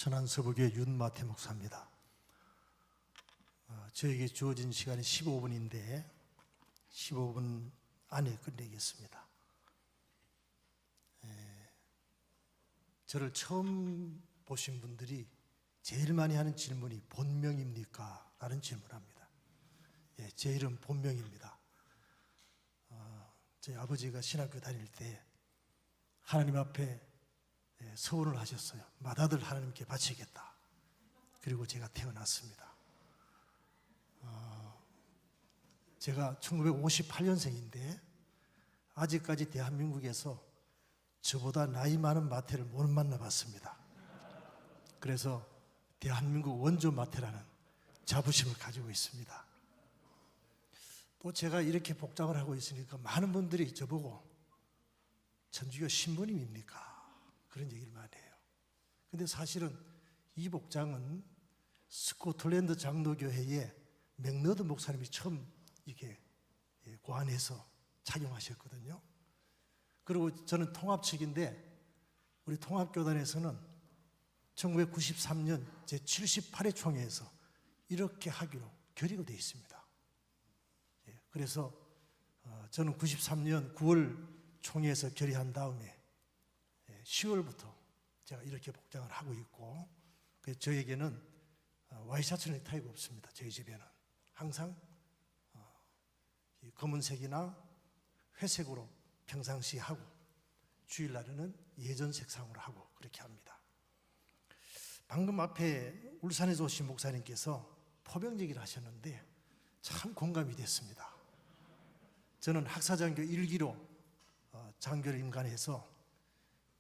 천안서부교회 윤마태 목사입니다. 저에게 주어진 시간이 15분인데 15분 안에 끝내겠습니다. 저를 처음 보신 분들이 제일 많이 하는 질문이 본명입니까? 라는 질문을 합니다. 제 이름 본명입니다. 저희 아버지가 신학교 다닐 때 하나님 앞에 서원을 하셨어요. 맏아들 하나님께 바치겠다. 그리고 제가 태어났습니다. 제가 1958년생인데 아직까지 대한민국에서 저보다 나이 많은 마태를 못 만나봤습니다. 그래서 대한민국 원조 마태라는 자부심을 가지고 있습니다. 또 제가 이렇게 복장을 하고 있으니까 많은 분들이 저보고 천주교 신부님입니까? 그런 얘기를 많이 해요. 근데 사실은 이 복장은 스코틀랜드 장로교회의 맥너드 목사님이 처음 이게 고안해서 착용하셨거든요. 그리고 저는 통합 측인데 우리 통합교단에서는 1993년 제78회 총회에서 이렇게 하기로 결의가 되어 있습니다. 그래서 저는 93년 9월 총회에서 결의한 다음에 10월부터 제가 이렇게 복장을 하고 있고, 그래서 저에게는 와이셔츠는 타입이 없습니다. 저희 집에는 항상 이 검은색이나 회색으로 평상시 하고 주일날에는 예전 색상으로 하고 그렇게 합니다. 방금 앞에 울산에서 오신 목사님께서 포병 얘기를 하셨는데 참 공감이 됐습니다. 저는 학사장교 1기로 장교를 임관해서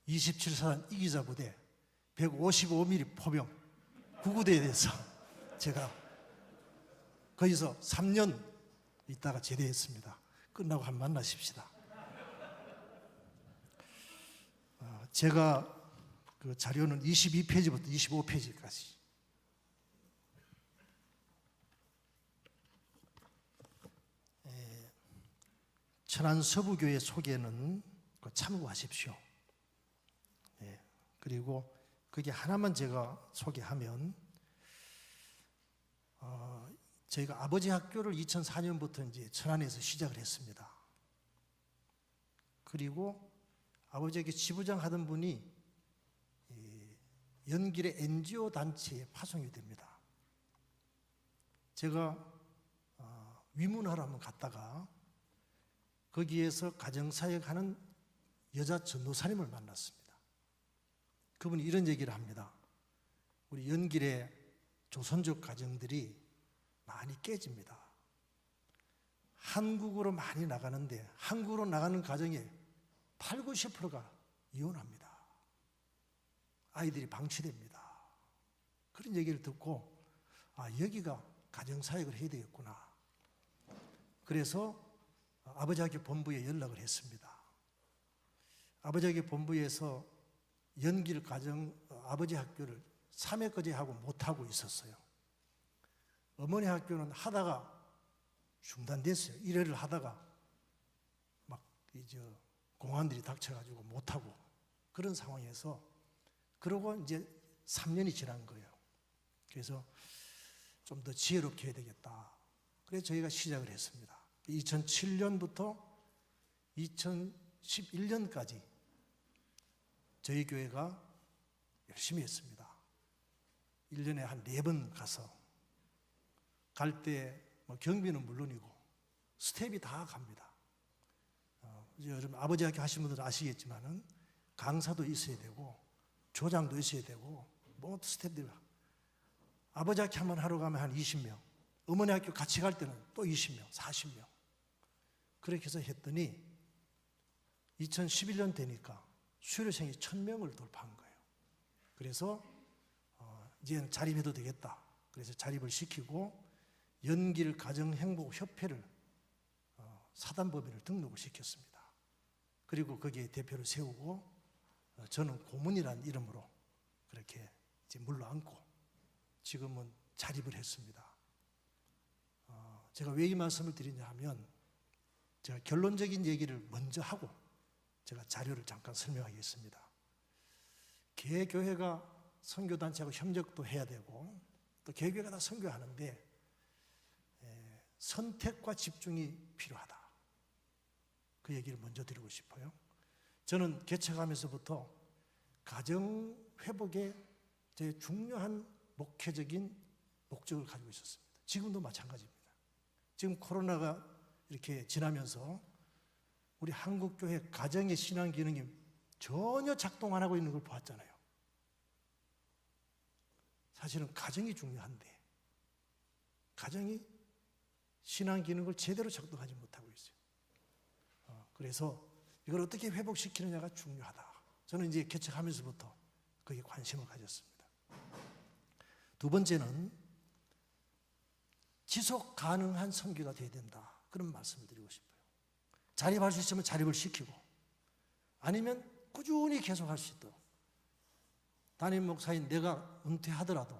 27사단 이기자 부대 155mm 포병 구구대에 대해서 제가 거기서 3년 있다가 제대했습니다. 끝나고 한번 만나십시다. 제가 그 자료는 22페이지부터 25페이지까지 천안서부교회 소개는 참고하십시오. 그리고 그게 하나만 제가 소개하면 저희가 아버지 학교를 2004년부터 이제 천안에서 시작을 했습니다. 그리고 아버지에게 지부장 하던 분이 연길의 NGO 단체에 파송이 됩니다. 제가 위문하러 한번 갔다가 거기에서 가정사역 하는 여자 전도사님을 만났습니다. 그분이 이런 얘기를 합니다. 우리 연길의 조선족 가정들이 많이 깨집니다. 한국으로 많이 나가는데 한국으로 나가는 가정의 8, 90%가 이혼합니다. 아이들이 방치됩니다. 그런 얘기를 듣고 여기가 가정사역을 해야 되겠구나. 그래서 아버지 학교 본부에 연락을 했습니다. 아버지 학교 본부에서 연길 가정 아버지 학교를 3회까지 하고 못하고 있었어요. 어머니 학교는 하다가 중단됐어요. 1회를 하다가 막 이제 공안들이 닥쳐가지고 못하고 그런 상황에서 그러고 이제 3년이 지난 거예요. 그래서 좀 더 지혜롭게 해야 되겠다. 그래서 저희가 시작을 했습니다. 2007년부터 2011년까지 저희 교회가 열심히 했습니다. 1년에 한 4번 가서 갈 때 경비는 물론이고 스텝이 다 갑니다. 여러분 아버지 학교 하신 분들은 아시겠지만은 강사도 있어야 되고 조장도 있어야 되고 모든 스텝들이 아버지 학교 한번 하러 가면 한 20명, 어머니 학교 같이 갈 때는 또 20명, 40명 그렇게 해서 했더니 2011년 되니까 수료생이 1000명을 돌파한 거예요. 그래서 이제는 자립해도 되겠다. 그래서 자립을 시키고 연길 가정행복협회를 사단법인을 등록을 시켰습니다. 그리고 거기에 대표를 세우고 저는 고문이라는 이름으로 그렇게 이제 물러앉고 지금은 자립을 했습니다. 제가 왜 이 말씀을 드리냐 하면 제가 결론적인 얘기를 먼저 하고 제가 자료를 잠깐 설명하겠습니다. 개교회가 선교단체하고 협력도 해야 되고 또 개교회가 다 선교하는데 선택과 집중이 필요하다. 그 얘기를 먼저 드리고 싶어요. 저는 개척하면서부터 가정 회복에 제일 중요한 목회적인 목적을 가지고 있었습니다. 지금도 마찬가지입니다. 지금 코로나가 이렇게 지나면서 우리 한국교회 가정의 신앙 기능이 전혀 작동 안 하고 있는 걸 보았잖아요. 사실은 가정이 중요한데 가정이 신앙 기능을 제대로 작동하지 못하고 있어요. 그래서 이걸 어떻게 회복시키느냐가 중요하다. 저는 이제 개척하면서부터 거기에 관심을 가졌습니다. 두 번째는 지속 가능한 선교가 되어야 된다. 그런 말씀을 드리고 싶어요. 자립할 수 있으면 자립을 시키고 아니면 꾸준히 계속할 수 있도록 담임 목사인 내가 은퇴하더라도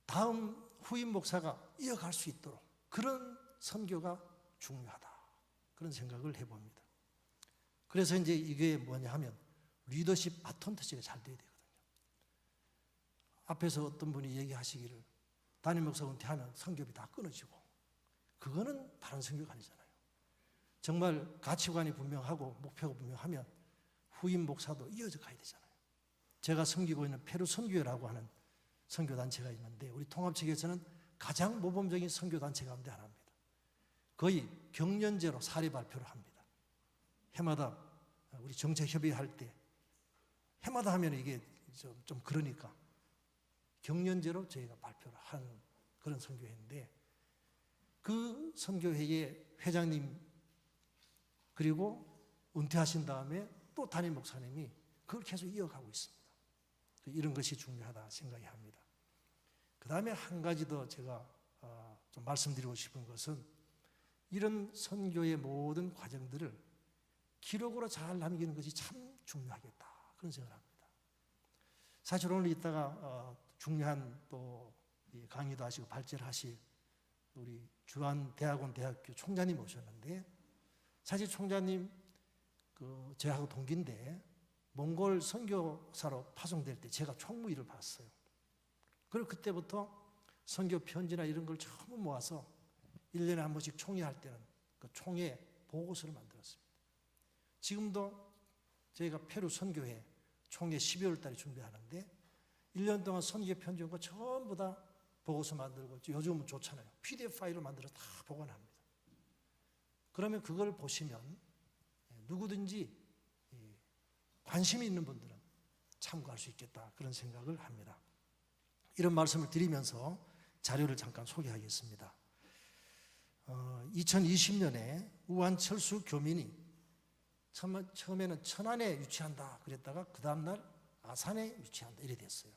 다음 후임 목사가 이어갈 수 있도록 그런 선교가 중요하다. 그런 생각을 해봅니다. 그래서 이제 이게 뭐냐 하면 리더십 바톤 터치가 잘 돼야 되거든요. 앞에서 어떤 분이 얘기하시기를 담임 목사 은퇴하면 선교비 다 끊어지고 그거는 바른 선교가 아니잖아요. 정말 가치관이 분명하고 목표가 분명하면 후임 목사도 이어져 가야 되잖아요. 제가 섬기고 있는 페루 선교회라고 하는 선교단체가 있는데 우리 통합측에서는 가장 모범적인 선교단체 가운데 하나입니다. 거의 경년제로 사례 발표를 합니다. 해마다 우리 정책협의할 때 해마다 하면 이게 좀 그러니까 경년제로 저희가 발표를 한 그런 선교회인데 그 선교회의 회장님 그리고 은퇴하신 다음에 또 담임 목사님이 그걸 계속 이어가고 있습니다. 이런 것이 중요하다 생각이 합니다. 그 다음에 한 가지 더 제가 좀 말씀드리고 싶은 것은 이런 선교의 모든 과정들을 기록으로 잘 남기는 것이 참 중요하겠다 그런 생각을 합니다. 사실 오늘 이따가 중요한 또 강의도 하시고 발제를 하실 우리 주한대학원 대학교 총장님 오셨는데 사실 총장님 저하고 동기인데 몽골 선교사로 파송될 때 제가 총무일을 봤어요. 그리고 그때부터 선교 편지나 이런 걸 전부 모아서 1년에 한 번씩 총회할 때는 그 총회 보고서를 만들었습니다. 지금도 저희가 페루 선교회 총회 12월 달에 준비하는데 1년 동안 선교 편지 온 거 전부 다 보고서 만들고 요즘은 좋잖아요. PDF 파일을 만들어서 다 보관합니다. 그러면 그걸 보시면 누구든지 관심이 있는 분들은 참고할 수 있겠다 그런 생각을 합니다. 이런 말씀을 드리면서 자료를 잠깐 소개하겠습니다. 2020년에 우한철수 교민이 처음에는 천안에 유치한다 그랬다가 그 다음날 아산에 유치한다 이래 됐어요.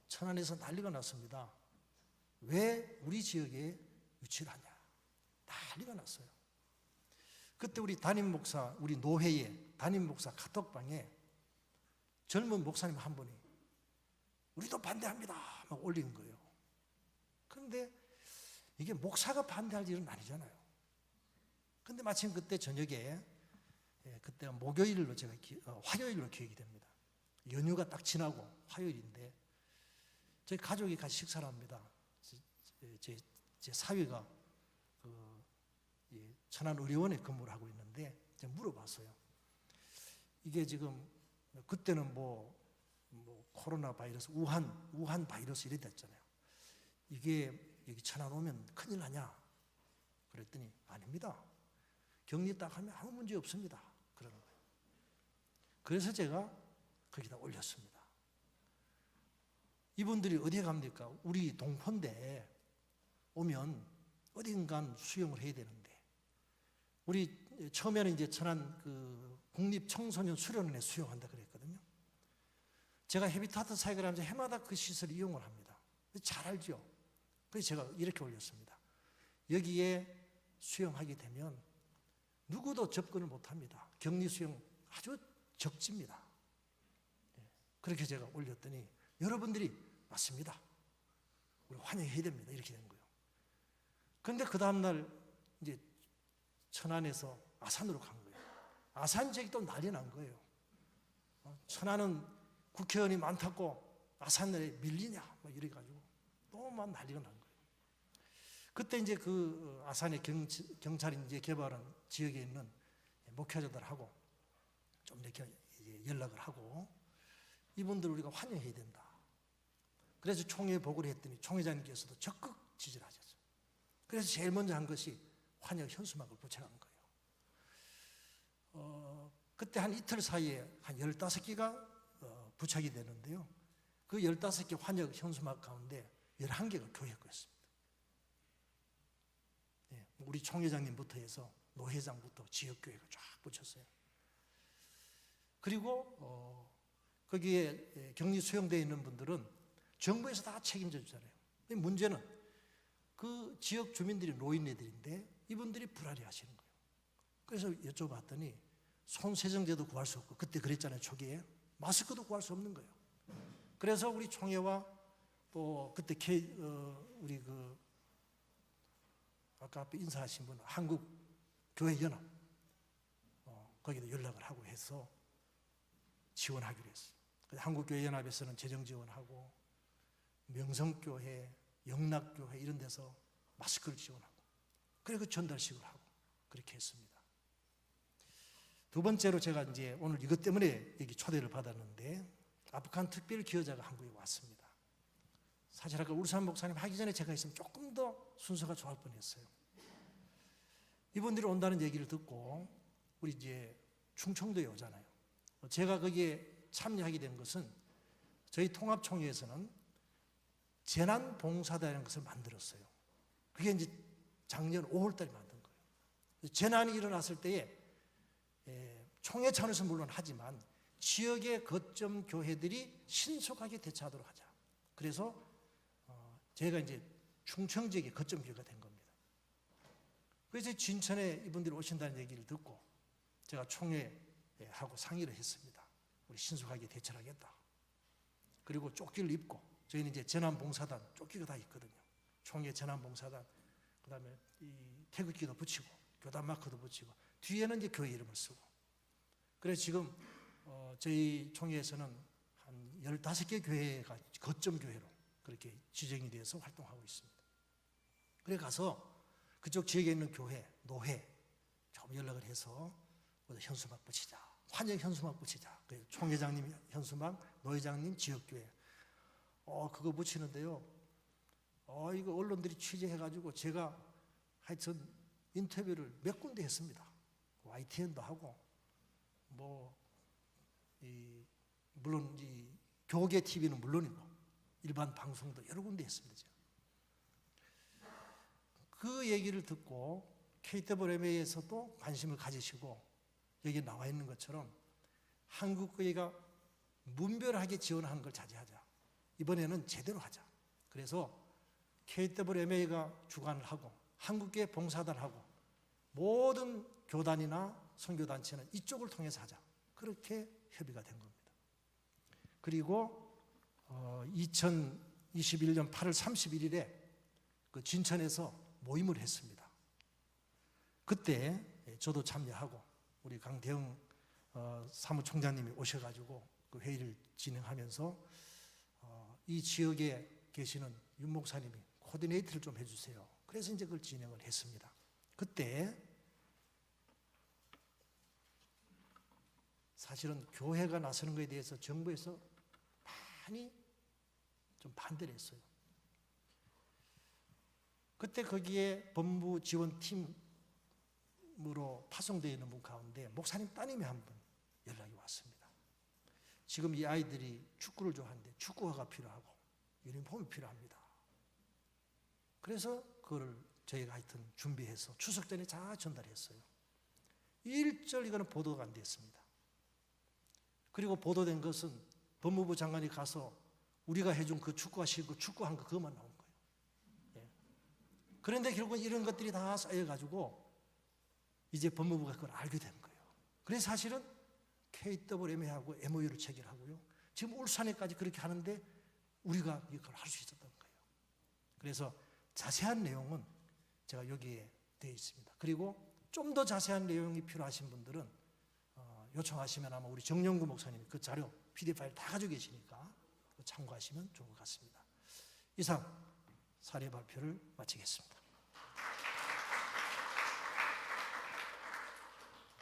천안에서 난리가 났습니다. 왜 우리 지역에 유치를 하냐 난리가 났어요. 그때 우리 담임 목사 우리 노회의 담임 목사 카톡방에 젊은 목사님 한 분이 우리도 반대합니다 막 올린 거예요. 그런데 이게 목사가 반대할 일은 아니잖아요. 그런데 마침 그때 저녁에 그때 목요일로 제가 화요일로 기억이 됩니다. 연휴가 딱 지나고 화요일인데 저희 가족이 같이 식사를 합니다. 제 사위가 천안의료원에 근무를 하고 있는데 제가 물어봤어요. 이게 지금 그때는 뭐 코로나 바이러스 우한 바이러스 이래 됐잖아요. 이게 여기 천안 오면 큰일 나냐? 그랬더니 아닙니다. 격리 딱 하면 아무 문제 없습니다. 그러는 거예요. 그래서 제가 거기다 올렸습니다. 이분들이 어디에 갑니까? 우리 동포인데 오면 어딘간 수용을 해야 되는데 우리 처음에는 이제 천안 국립청소년 수련원에 수용한다 그랬거든요. 제가 헤비타트 사역을 하면서 해마다 그 시설을 이용을 합니다. 잘 알죠? 그래서 제가 이렇게 올렸습니다. 여기에 수용하게 되면 누구도 접근을 못합니다. 격리 수용 아주 적집니다. 그렇게 제가 올렸더니 여러분들이 맞습니다. 우리 환영해야 됩니다. 이렇게 된 거예요. 그런데 그 다음날 이제 천안에서 아산으로 간 거예요. 아산 지역이 또 난리 난 거예요. 천안은 국회의원이 많다고 아산에 밀리냐 막 이래가지고 너무 난리가 난 거예요. 그때 이제 그 아산의 경찰이 이제 개발한 지역에 있는 목회자들하고 좀 이렇게 연락을 하고 이분들 우리가 환영해야 된다. 그래서 총회 보고를 했더니 총회장님께서도 적극 지지를 하셨어요. 그래서 제일 먼저 한 것이 환영 현수막을 붙여간 거예요. 그때 한 이틀 사이에 한 15개가 부착이 되는데요. 그 15개 환영 현수막 가운데 11개가 교회 거였습니다. 우리 총회장님부터 해서 노회장부터 지역교회가 쫙 붙였어요. 그리고 거기에 격리 수용되어 있는 분들은 정부에서 다 책임져 주잖아요. 문제는 그 지역 주민들이 노인네들인데 이분들이 불안해 하시는 거예요. 그래서 여쭤봤더니 손세정제도 구할 수 없고, 그때 그랬잖아요. 초기에 마스크도 구할 수 없는 거예요. 그래서 우리 총회와 또 그때 우리 그 아까 앞에 인사하신 분 한국교회연합 거기도 연락을 하고 해서 지원하기로 했어요. 한국교회연합에서는 재정 지원하고 명성교회, 영락교회 이런 데서 마스크를 지원하고 그리고 전달식을 하고 그렇게 했습니다. 두 번째로 제가 이제 오늘 이것 때문에 여기 초대를 받았는데 아프간 특별 기여자가 한국에 왔습니다. 사실 아까 울산 목사님 하기 전에 제가 있으면 조금 더 순서가 좋을 뻔했어요. 이분들이 온다는 얘기를 듣고 우리 이제 충청도에 오잖아요. 제가 거기에 참여하게 된 것은 저희 통합총회에서는 재난봉사단이라는 것을 만들었어요. 그게 이제 작년 5월 달에 만든 거예요. 재난이 일어났을 때에 총회 차원에서 물론 하지만 지역의 거점 교회들이 신속하게 대처하도록 하자. 그래서 제가 이제 충청 지역의 거점 교회가 된 겁니다. 그래서 진천에 이분들이 오신다는 얘기를 듣고 제가 총회하고 상의를 했습니다. 우리 신속하게 대처를 하겠다. 그리고 조끼를 입고 저희는 이제 재난봉사단 조끼가 다 있거든요. 총회 재난봉사단, 그 다음에 이 태극기도 붙이고 교단 마크도 붙이고 뒤에는 이제 교회 이름을 쓰고. 그래서 지금 저희 총회에서는 한 15개 교회가 거점 교회로 그렇게 지정이 되어서 활동하고 있습니다. 그래 가서 그쪽 지역에 있는 교회, 노회 좀 연락을 해서 현수막 붙이자. 환영 현수막 붙이자. 그래서 총회장님 현수막, 노회장님 지역교회. 그거 붙이는데요. 이거 언론들이 취재해가지고 제가 하여튼 인터뷰를 몇 군데 했습니다. YTN도 하고, 물론 이 교계 TV는 물론이고, 일반 방송도 여러 군데 했습니다. 제가. 그 얘기를 듣고 KWMA에서도 관심을 가지시고 여기 나와 있는 것처럼 한국교회가 문별하게 지원하는 걸 자제하자. 이번에는 제대로 하자. 그래서 KWMA가 주관을 하고 한국교회 봉사단하고 모든 교단이나 선교단체는 이쪽을 통해서 하자. 그렇게 협의가 된 겁니다. 그리고 2021년 8월 31일에 그 진천에서 모임을 했습니다. 그때 저도 참여하고 우리 강대영 사무총장님이 오셔가지고 그 회의를 진행하면서 이 지역에 계시는 윤 목사님이 코디네이트를 좀 해주세요. 그래서 이제 그걸 진행을 했습니다. 그때 사실은 교회가 나서는 것에 대해서 정부에서 많이 좀 반대를 했어요. 그때 거기에 법무 지원팀으로 파송되어 있는 분 가운데 목사님 따님이 한 분 연락이 왔습니다. 지금 이 아이들이 축구를 좋아하는데 축구화가 필요하고 유니폼이 필요합니다. 그래서 그걸 저희가 하여튼 준비해서 추석 전에 다 전달했어요. 일절 이거는 보도가 안 됐습니다. 그리고 보도된 것은 법무부 장관이 가서 우리가 해준 그 축구화 신고 축구한 거 그것만 나온 거예요. 그런데 결국 이런 것들이 다 쌓여가지고 이제 법무부가 그걸 알게 된 거예요. 그래서 사실은 KWMA하고 MOU를 체결하고요. 지금 울산에까지 그렇게 하는데 우리가 이걸 할 수 있었던 거예요. 그래서 자세한 내용은 제가 여기에 되어 있습니다. 그리고 좀 더 자세한 내용이 필요하신 분들은 요청하시면 아마 우리 정영구 목사님이 그 자료, PDF 파일 다 가지고 계시니까 참고하시면 좋을 것 같습니다. 이상 사례 발표를 마치겠습니다.